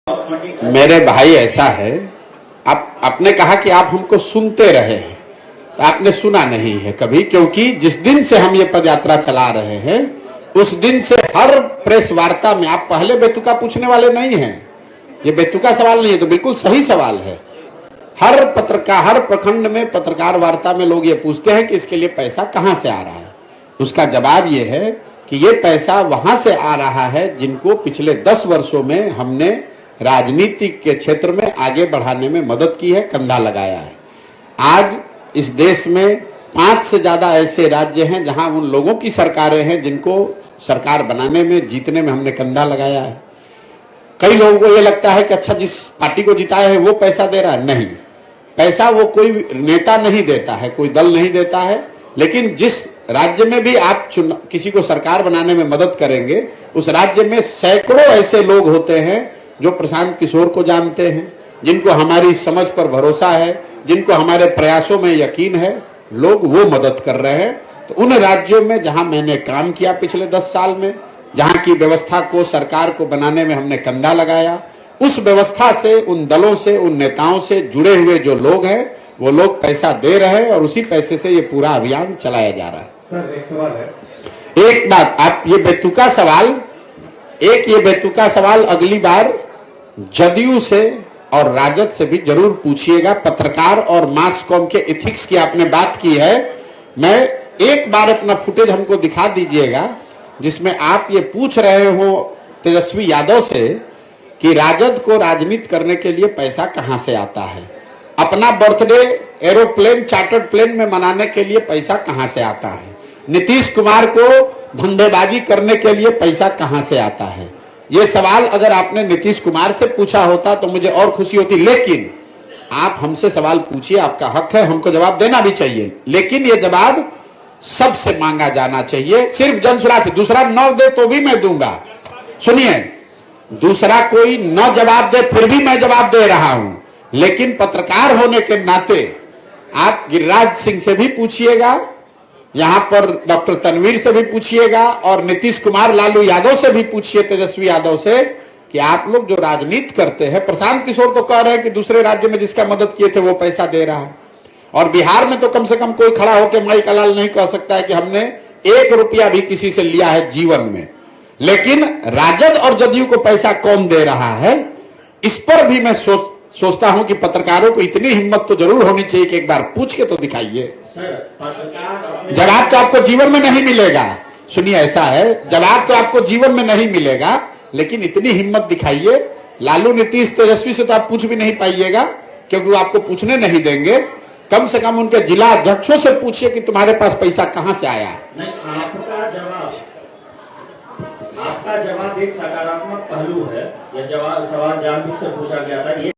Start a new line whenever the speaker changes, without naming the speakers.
मेरे भाई ऐसा है, आपने कहा कि आप हमको सुनते रहे हैं, तो आपने सुना नहीं है कभी, क्योंकि जिस दिन से हम ये पदयात्रा चला रहे हैं उस दिन से हर प्रेस वार्ता में आप पहले बेतुका पूछने वाले नहीं हैं। ये बेतुका सवाल नहीं है, तो बिल्कुल सही सवाल है। हर पत्रकार, हर प्रखंड में पत्रकार वार्ता में लोग ये पूछते हैं कि इसके लिए पैसा कहां से आ रहा है। उसका जवाब ये है कि ये पैसा वहां से आ रहा है जिनको पिछले 10 वर्षों में हमने राजनीति के क्षेत्र में आगे बढ़ाने में मदद की है, कंधा लगाया है। आज इस देश में 5 से ज्यादा ऐसे राज्य हैं जहां उन लोगों की सरकारें हैं जिनको सरकार बनाने में, जीतने में हमने कंधा लगाया है। कई लोगों को यह लगता है कि अच्छा, जिस पार्टी को जिताया है वो पैसा दे रहा है। नहीं, पैसा वो कोई नेता नहीं देता है, कोई दल नहीं देता है, लेकिन जिस राज्य में भी आप किसी को सरकार बनाने में मदद करेंगे, उस राज्य में सैकड़ों ऐसे लोग होते हैं जो प्रशांत किशोर को जानते हैं, जिनको हमारी समझ पर भरोसा है, जिनको हमारे प्रयासों में यकीन है, लोग वो मदद कर रहे हैं। तो उन राज्यों में जहां मैंने काम किया पिछले 10 साल में, जहां की व्यवस्था को, सरकार को बनाने में हमने कंधा लगाया, उस व्यवस्था से, उन दलों से, उन नेताओं से जुड़े हुए जो लोग हैं वो लोग पैसा दे रहे हैं और उसी पैसे से ये पूरा अभियान चलाया जा रहा है।
सर, एक सवाल है।
एक बात, आप ये बेतुका सवाल अगली बार जदयू से और राजद से भी जरूर पूछिएगा। पत्रकार और मास कॉम के एथिक्स की आपने बात की है, मैं एक बार अपना फुटेज हमको दिखा दीजिएगा जिसमें आप ये पूछ रहे हो तेजस्वी यादव से कि राजद को राजनीति करने के लिए पैसा कहां से आता है, अपना बर्थडे एरोप्लेन, चार्टर्ड प्लेन में मनाने के लिए पैसा कहां से आता है, नीतीश कुमार को धंधेबाजी करने के लिए पैसा कहां से आता है। ये सवाल अगर आपने नीतीश कुमार से पूछा होता तो मुझे और खुशी होती, लेकिन आप हमसे सवाल पूछिए, आपका हक है, हमको जवाब देना भी चाहिए, लेकिन ये जवाब सबसे मांगा जाना चाहिए, सिर्फ जनसुराज से। दूसरा न दे तो भी मैं दूंगा। सुनिए, दूसरा कोई न जवाब दे फिर भी मैं जवाब दे रहा हूं, लेकिन पत्रकार होने के नाते आप गिरिराज सिंह से भी पूछिएगा, यहां पर डॉक्टर तनवीर से भी पूछिएगा और नीतीश कुमार, लालू यादव से भी पूछिए, तेजस्वी यादव से, कि आप लोग जो राजनीति करते हैं, प्रशांत किशोर तो कह रहे हैं कि दूसरे राज्य में जिसका मदद किए थे वो पैसा दे रहा है, और बिहार में तो कम से कम कोई खड़ा होकर माई का लाल नहीं कह सकता है कि हमने 1 रुपया भी किसी से लिया है जीवन में। लेकिन राजद और जदयू को पैसा कौन दे रहा है, इस पर भी मैं सोचता हूं कि पत्रकारों को इतनी हिम्मत तो जरूर होनी चाहिए कि एक बार पूछ के तो दिखाइए। जवाब तो आपको जीवन में नहीं मिलेगा। सुनिए, ऐसा है, जवाब तो आपको जीवन में नहीं मिलेगा, लेकिन इतनी हिम्मत दिखाइए। लालू, नीतीश, तेजस्वी से तो आप पूछ भी नहीं पाइएगा क्योंकि वो आपको पूछने नहीं देंगे। कम से कम उनके जिला अध्यक्षों से पूछिए कि तुम्हारे पास पैसा कहां से आया है।
आपका जवाब एक सकारात्मक पहलू है। यह सवाल जानबूझकर पूछा गया था।